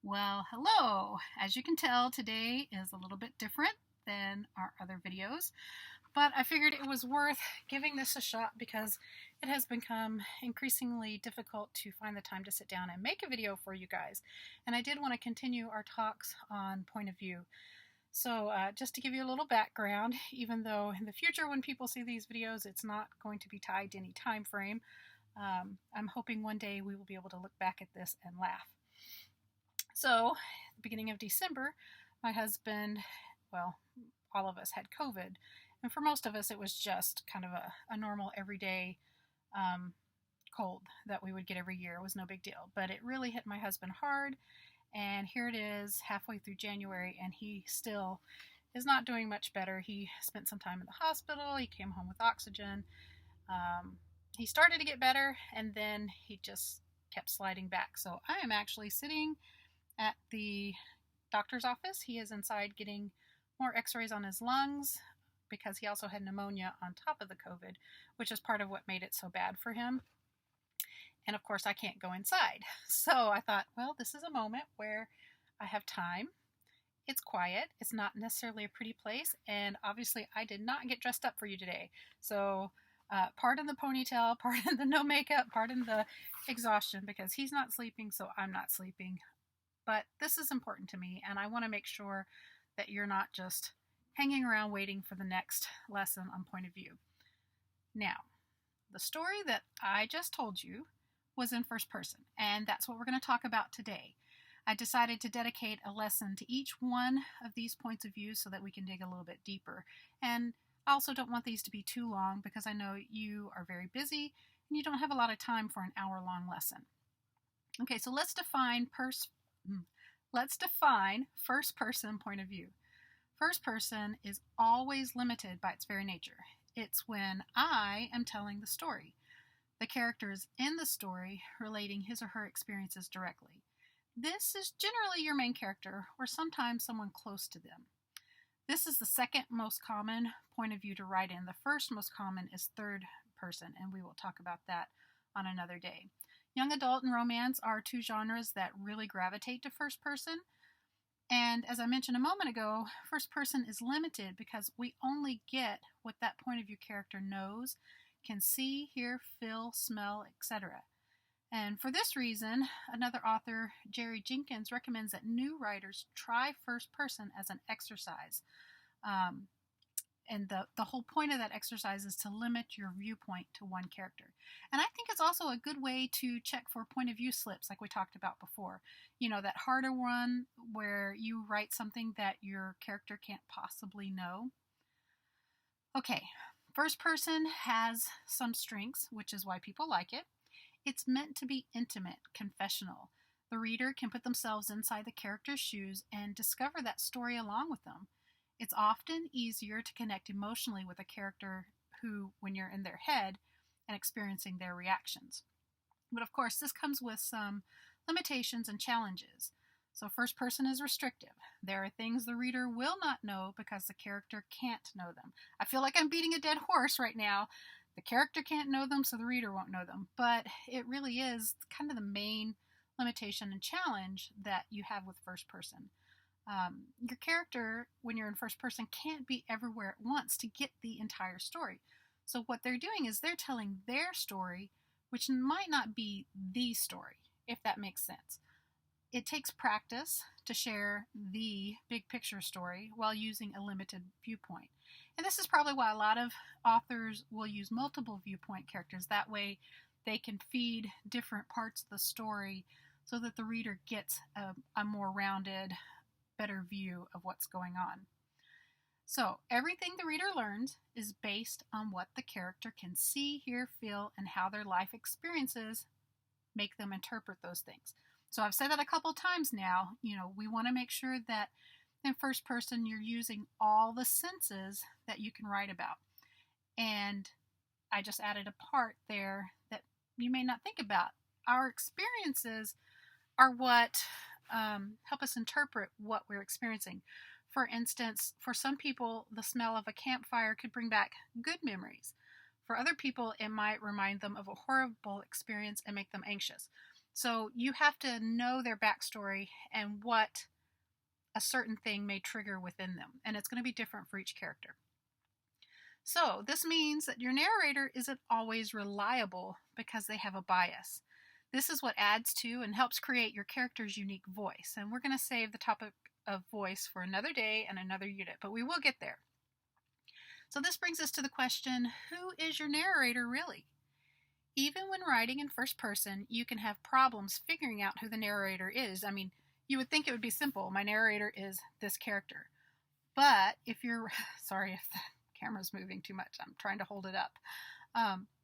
Well, hello! As you can tell, today is a little bit different than our other videos, but I figured it was worth giving this a shot because it has become increasingly difficult to find the time to sit down and make a video for you guys. And I did want to continue our talks on point of view. So just to give you a little background, even though in the future when people see these videos, it's not going to be tied to any time frame, I'm hoping one day we will be able to look back at this and laugh. So, at the beginning of December, my husband, well, all of us had COVID. And for most of us, it was just kind of a normal, everyday cold that we would get every year. It was no big deal. But it really hit my husband hard. And here it is, halfway through January, and he still is not doing much better. He spent some time in the hospital. He came home with oxygen. He started to get better, and then he just kept sliding back. So I am actually sitting at the doctor's office. He is inside getting more x-rays on his lungs because he also had pneumonia on top of the COVID, which is part of what made it so bad for him. And of course, I can't go inside. So I thought, well, this is a moment where I have time. It's quiet. It's not necessarily a pretty place. And obviously, I did not get dressed up for you today. So pardon the ponytail, pardon the no makeup, pardon the exhaustion, because he's not sleeping, so I'm not sleeping. But this is important to me, and I want to make sure that you're not just hanging around waiting for the next lesson on point of view. Now, the story that I just told you was in first person, and that's what we're going to talk about today. I decided to dedicate a lesson to each one of these points of view so that we can dig a little bit deeper. And I also don't want these to be too long because I know you are very busy and you don't have a lot of time for an hour-long lesson. Okay, so let's define first person point of view. First person is always limited by its very nature. It's when I am telling the story. The character is in the story relating his or her experiences directly. This is generally your main character or sometimes someone close to them. This is the second most common point of view to write in. The first most common is third person, and we will talk about that on another day. Young adult and romance are two genres that really gravitate to first person. And as I mentioned a moment ago, first person is limited because we only get what that point of view character knows, can see, hear, feel, smell, etc. And for this reason, another author, Jerry Jenkins, recommends that new writers try first person as an exercise. And the whole point of that exercise is to limit your viewpoint to one character. And I think it's also a good way to check for point of view slips like we talked about before. You know, that harder one where you write something that your character can't possibly know. Okay, first person has some strengths, which is why people like it. It's meant to be intimate, confessional. The reader can put themselves inside the character's shoes and discover that story along with them. It's often easier to connect emotionally with a character who, when you're in their head and experiencing their reactions. But of course, this comes with some limitations and challenges. So first person is restrictive. There are things the reader will not know because the character can't know them. I feel like I'm beating a dead horse right now. The character can't know them, so the reader won't know them. But it really is kind of the main limitation and challenge that you have with first person. Your character, when you're in first person, can't be everywhere at once to get the entire story. So what they're doing is they're telling their story, which might not be the story, if that makes sense. It takes practice to share the big picture story while using a limited viewpoint. And this is probably why a lot of authors will use multiple viewpoint characters. That way they can feed different parts of the story so that the reader gets a more rounded, better view of what's going on. So everything the reader learns is based on what the character can see, hear, feel, and how their life experiences make them interpret those things. So I've said that a couple times now. You know, we want to make sure that in first person you're using all the senses that you can write about. And I just added a part there that you may not think about. Our experiences are what help us interpret what we're experiencing. For instance, for some people, the smell of a campfire could bring back good memories. For other people, it might remind them of a horrible experience and make them anxious. So you have to know their backstory and what a certain thing may trigger within them, and it's going to be different for each character. So this means that your narrator isn't always reliable because they have a bias. This is what adds to and helps create your character's unique voice. And we're going to save the topic of voice for another day and another unit, but we will get there. So this brings us to the question, who is your narrator really? Even when writing in first person, you can have problems figuring out who the narrator is. I mean, you would think it would be simple. My narrator is this character. But if you're, sorry if the camera's moving too much, I'm trying to hold it up.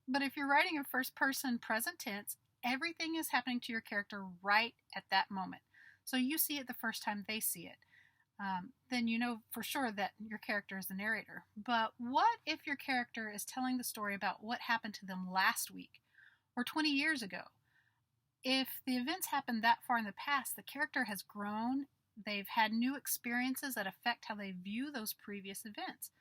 But if you're writing in first person present tense, everything is happening to your character right at that moment. So you see it the first time they see it. Then you know for sure that your character is the narrator. But what if your character is telling the story about what happened to them last week or 20 years ago? If the events happened that far in the past, the character has grown. They've had new experiences that affect how they view those previous events.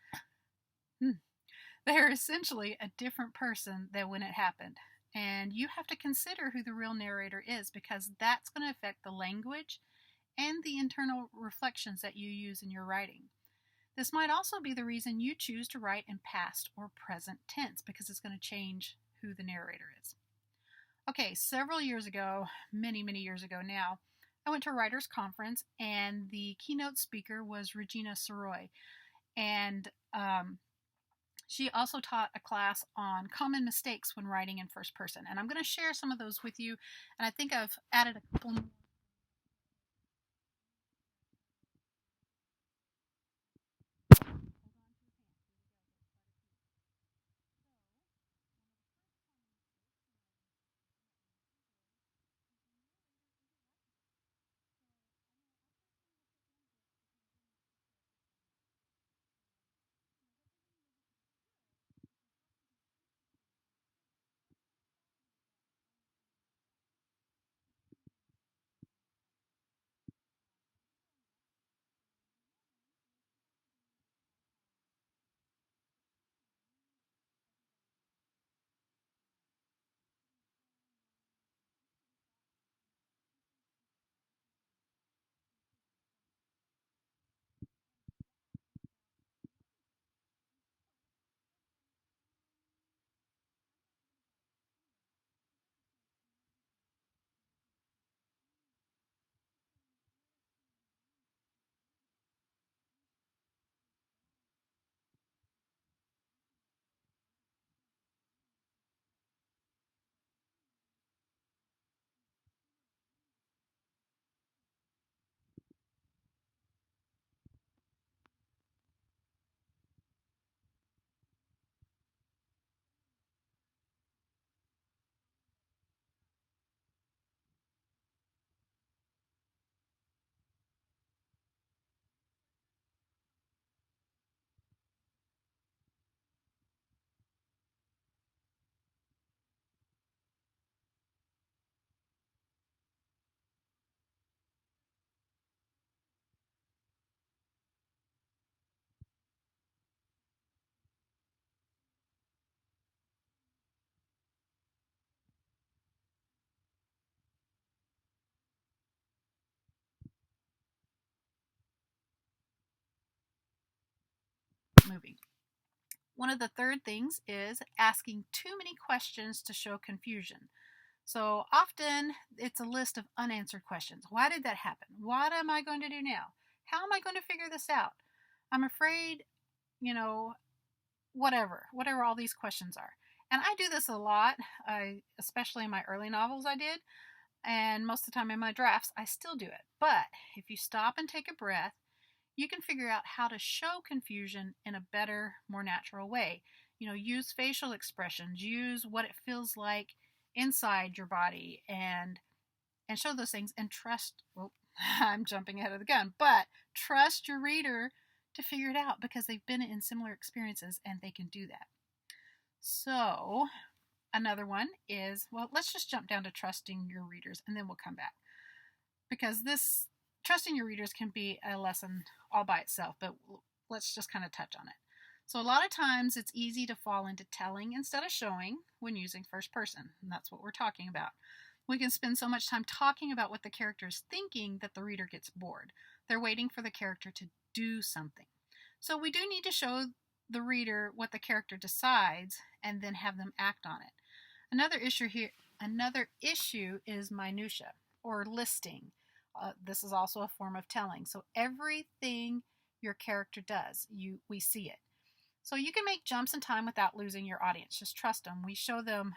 They're essentially a different person than when it happened. And you have to consider who the real narrator is, because that's going to affect the language and the internal reflections that you use in your writing. This might also be the reason you choose to write in past or present tense, because it's going to change who the narrator is. Okay, several years ago, many years ago now, I went to a writer's conference, and the keynote speaker was Regina Soroy. And she also taught a class on common mistakes when writing in first person. And I'm going to share some of those with you. And I think I've added a couple more. Moving. One of the third things is asking too many questions to show confusion. So often it's a list of unanswered questions. Why did that happen? What am I going to do now? How am I going to figure this out? I'm afraid, whatever all these questions are. And I do this a lot, especially in my early novels I did, and most of the time in my drafts I still do it. But if you stop and take a breath, you can figure out how to show confusion in a better, more natural way. Use facial expressions, use what it feels like inside your body, and show those things, and trust, well, I'm jumping ahead of the gun, but trust your reader to figure it out, because they've been in similar experiences and they can do that. So another one is, well, let's just jump down to trusting your readers and then we'll come back, because this trusting your readers can be a lesson all by itself, but let's just kind of touch on it. So a lot of times it's easy to fall into telling instead of showing when using first person, and that's what we're talking about. We can spend so much time talking about what the character is thinking that the reader gets bored. They're waiting for the character to do something. So we do need to show the reader what the character decides and then have them act on it. Another issue is minutia or listing. This is also a form of telling. So everything your character does, we see it. So you can make jumps in time without losing your audience. Just trust them. We show them.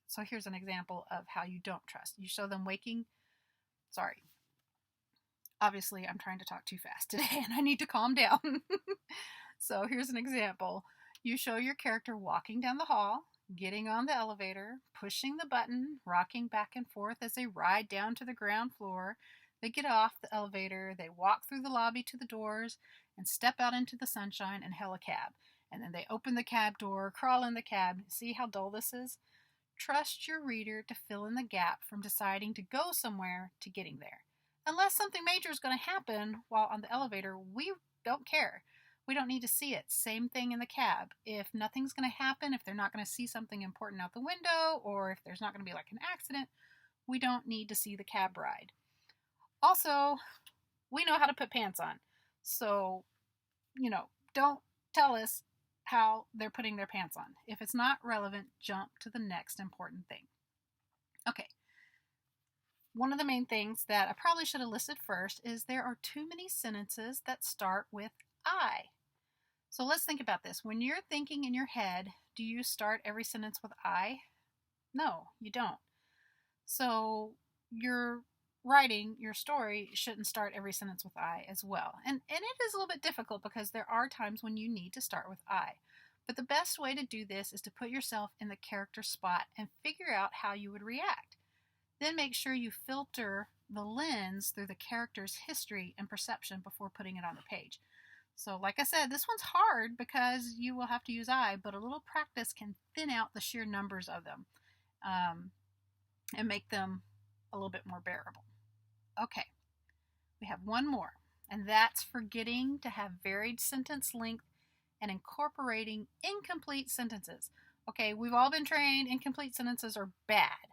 So here's an example of how you don't trust. You show them obviously I'm trying to talk too fast today and I need to calm down. So here's an example. You show your character walking down the hall, getting on the elevator, pushing the button, rocking back and forth as they ride down to the ground floor. They get off the elevator, they walk through the lobby to the doors, and step out into the sunshine and hail a cab. And then they open the cab door, crawl in the cab. See how dull this is? Trust your reader to fill in the gap from deciding to go somewhere to getting there. Unless something major is going to happen while on the elevator, we don't care. We don't need to see it. Same thing in the cab. If nothing's going to happen, if they're not going to see something important out the window, or if there's not going to be like an accident, we don't need to see the cab ride. Also, we know how to put pants on. So, don't tell us how they're putting their pants on. If it's not relevant, jump to the next important thing. Okay. One of the main things that I probably should have listed first is there are too many sentences that start with I. So let's think about this. When you're thinking in your head, do you start every sentence with I? No, you don't. So your writing, your story shouldn't start every sentence with I as well. And it is a little bit difficult because there are times when you need to start with I. But the best way to do this is to put yourself in the character spot and figure out how you would react. Then make sure you filter the lens through the character's history and perception before putting it on the page. So like I said, this one's hard because you will have to use I, but a little practice can thin out the sheer numbers of them and make them a little bit more bearable. Okay, we have one more, and that's forgetting to have varied sentence length and incorporating incomplete sentences. Okay, we've all been trained incomplete sentences are bad,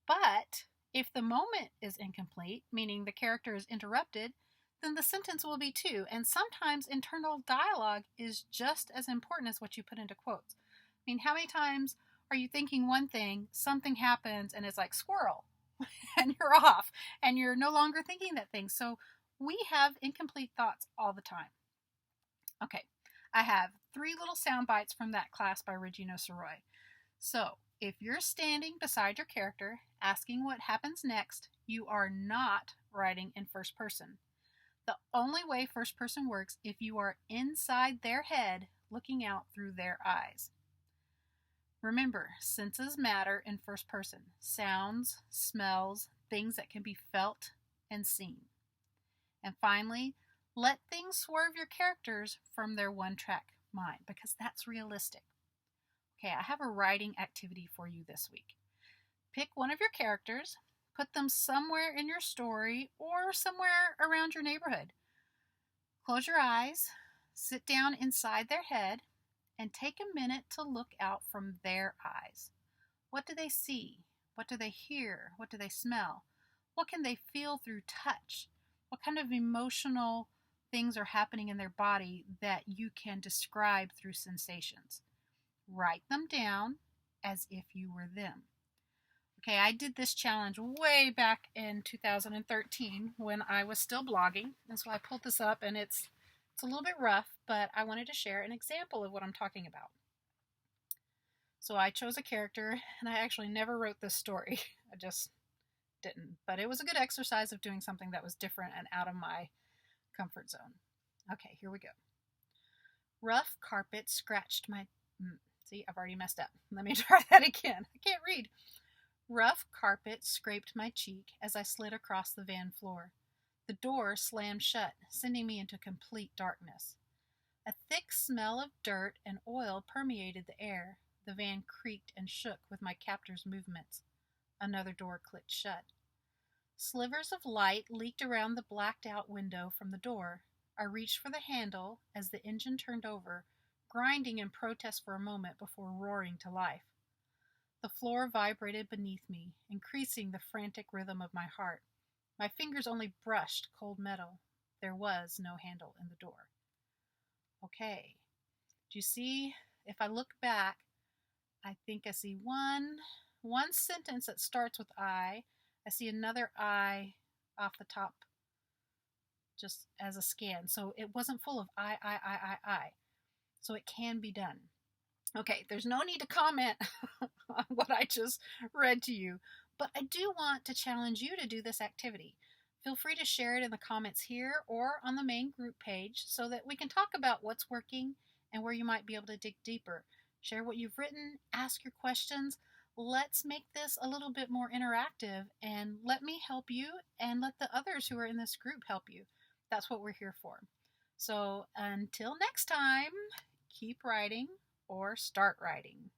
but if the moment is incomplete, meaning the character is interrupted, then the sentence will be too, and sometimes internal dialogue is just as important as what you put into quotes. I mean, how many times are you thinking one thing, something happens, and it's like squirrel, and you're off, and you're no longer thinking that thing. So we have incomplete thoughts all the time. Okay, I have 3 little sound bites from that class by Regina Soroy. So if you're standing beside your character, asking what happens next, you are not writing in first person. The only way first person works if you are inside their head, looking out through their eyes. Remember, senses matter in first person. Sounds, smells, things that can be felt and seen. And finally, let things swerve your characters from their one-track mind, because that's realistic. Okay, I have a writing activity for you this week. Pick one of your characters, put them somewhere in your story or somewhere around your neighborhood. Close your eyes, sit down inside their head, and take a minute to look out from their eyes. What do they see? What do they hear? What do they smell? What can they feel through touch? What kind of emotional things are happening in their body that you can describe through sensations? Write them down as if you were them. Okay, I did this challenge way back in 2013 when I was still blogging, and so I pulled this up, and it's a little bit rough, but I wanted to share an example of what I'm talking about. So I chose a character, and I actually never wrote this story. I just didn't, but it was a good exercise of doing something that was different and out of my comfort zone. Okay, here we go. Rough carpet scratched my... See, I've already messed up. Let me try that again. I can't read. Rough carpet scraped my cheek as I slid across the van floor. The door slammed shut, sending me into complete darkness. A thick smell of dirt and oil permeated the air. The van creaked and shook with my captor's movements. Another door clicked shut. Slivers of light leaked around the blacked-out window from the door. I reached for the handle as the engine turned over, grinding in protest for a moment before roaring to life. The floor vibrated beneath me, increasing the frantic rhythm of my heart. My fingers only brushed cold metal. There was no handle in the door. Okay. Do you see? If I look back, I think I see one sentence that starts with I. I see another I off the top just as a scan. So it wasn't full of I. So it can be done. Okay, there's no need to comment on what I just read to you, but I do want to challenge you to do this activity. Feel free to share it in the comments here or on the main group page so that we can talk about what's working and where you might be able to dig deeper. Share what you've written, ask your questions. Let's make this a little bit more interactive and let me help you and let the others who are in this group help you. That's what we're here for. So until next time, keep writing or start writing.